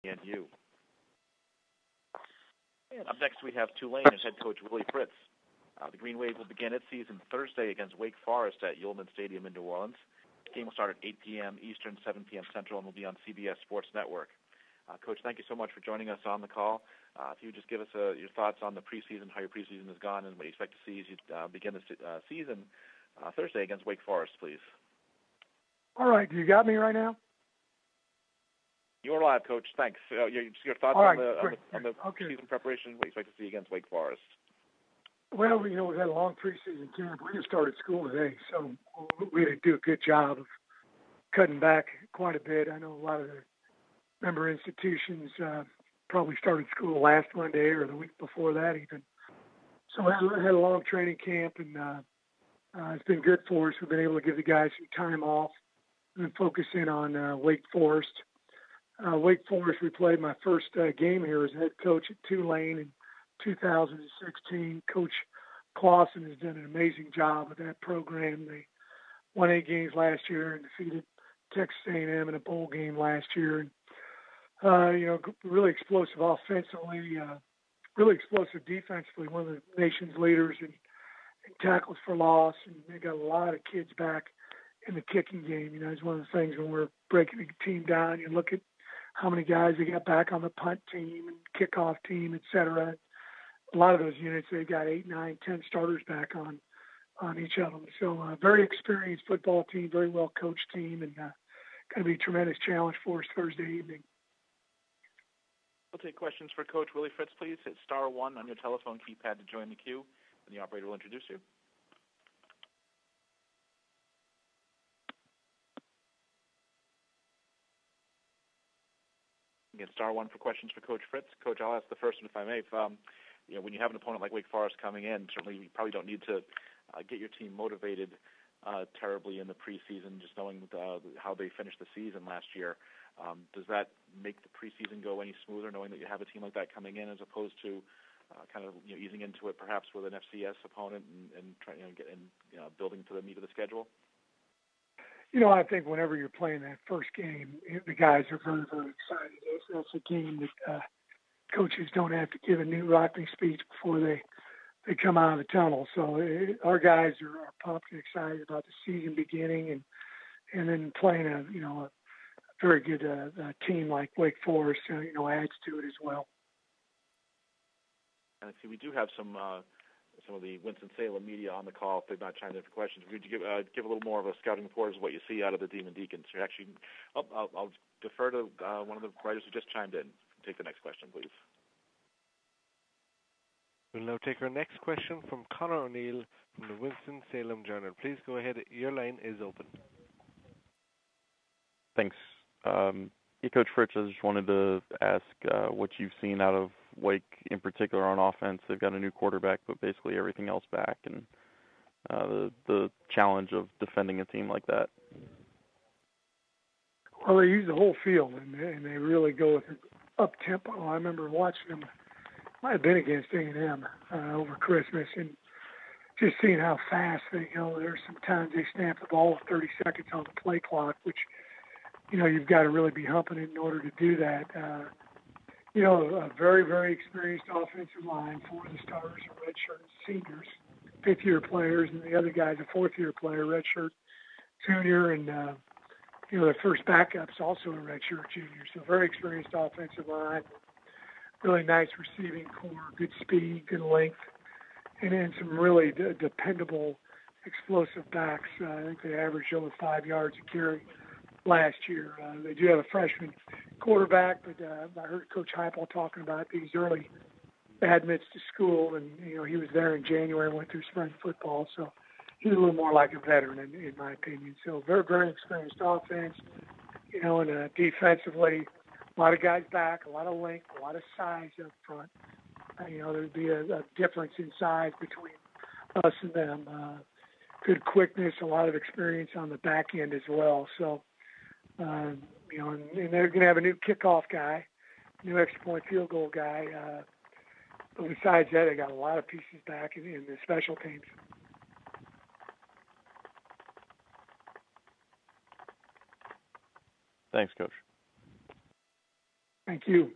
and you. And up next we have Tulane and head coach Willie Fritz. The Green Wave will begin its season Thursday against Wake Forest at Yulman Stadium in New Orleans. The game will start at 8 p.m. Eastern, 7 p.m. Central, and will be on CBS Sports Network. Coach, thank you so much for joining us on the call. If you would just give us your thoughts on the preseason, how your preseason has gone, and what you expect to see as you begin the season Thursday against Wake Forest, please. All right. You got me right now? You're live, Coach. Thanks. Your thoughts right, on the season preparation, what you expect to see against Wake Forest? Well, we've had a long preseason camp. We just started school today, so we had to do a good job of cutting back quite a bit. I know a lot of the member institutions probably started school last Monday or the week before that even. So we had a long training camp, and it's been good for us. We've been able to give the guys some time off and focus in on Wake Forest. Wake Forest, we played my first game here as head coach at Tulane in 2016. Coach Clausen has done an amazing job with that program. They won 8 games last year and defeated Texas A&M in a bowl game last year. And, really explosive offensively, really explosive defensively, one of the nation's leaders in tackles for loss. And they got a lot of kids back in the kicking game. It's one of the things when we're breaking the team down, you look at how many guys they got back on the punt team and kickoff team, et cetera. A lot of those units, they've got 8, 9, 10 starters back on each of them. So a very experienced football team, very well-coached team, and going to be a tremendous challenge for us Thursday evening. We'll take questions for Coach Willie Fritz, please. Hit star 1 on your telephone keypad to join the queue, and the operator will introduce you. Again, star 1 for questions for Coach Fritz. Coach, I'll ask the first one, if I may. When you have an opponent like Wake Forest coming in, certainly you probably don't need to get your team motivated terribly in the preseason, just knowing how they finished the season last year. Does that make the preseason go any smoother, knowing that you have a team like that coming in, as opposed to easing into it perhaps with an FCS opponent and trying building to the meat of the schedule? I think whenever you're playing that first game, the guys are very, very excited. That's a game that coaches don't have to give a new rocking speech before they come out of the tunnel. So our guys are pumped and excited about the season beginning, and then playing a very good team like Wake Forest adds to it as well. And I see we do have some of the Winston-Salem media on the call. If they've not chimed in for questions, would you give a little more of a scouting report as what you see out of the Demon Deacons? I'll defer to one of the writers who just chimed in. Take the next question, please. We'll now take our next question from Connor O'Neill from the Winston-Salem Journal. Please go ahead. Your line is open. Thanks. Coach Fritz, I just wanted to ask what you've seen out of Wake in particular on offense. They've got a new quarterback, but basically everything else back, and the challenge of defending a team like that. Well, they use the whole field, and they really go with it up-tempo. I remember watching them, might have been against A&M over Christmas, and just seeing how fast they go. There's sometimes they snap the ball with 30 seconds on the play clock, which, you've got to really be humping it in order to do that. A very, very experienced offensive line. 4 of the starters are redshirt seniors, 5th-year players, and the other guy's a 4th-year player, redshirt junior, and their first backup's also a redshirt junior. So very experienced offensive line, really nice receiving core, good speed, good length, and then some really dependable, explosive backs. I think they averaged over 5 yards a carry last year. They do have a freshman quarterback, but I heard Coach Heupel talking about these early admits to school, and he was there in January and went through spring football, so he's a little more like a veteran in my opinion. So very, very experienced offense, and defensively, a lot of guys back, a lot of length, a lot of size up front. There'd be a difference in size between us and them. Good quickness, a lot of experience on the back end as well. So, and they're going to have a new kickoff guy, new extra point field goal guy. But besides that, they got a lot of pieces back in the special teams. Thanks, Coach. Thank you.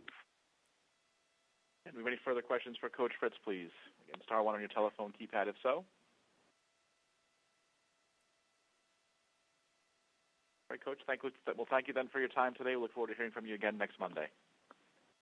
And do we have any further questions for Coach Fritz, please? Again, star 1 on your telephone keypad if so. All right, Coach, thank you then for your time today. We look forward to hearing from you again next Monday.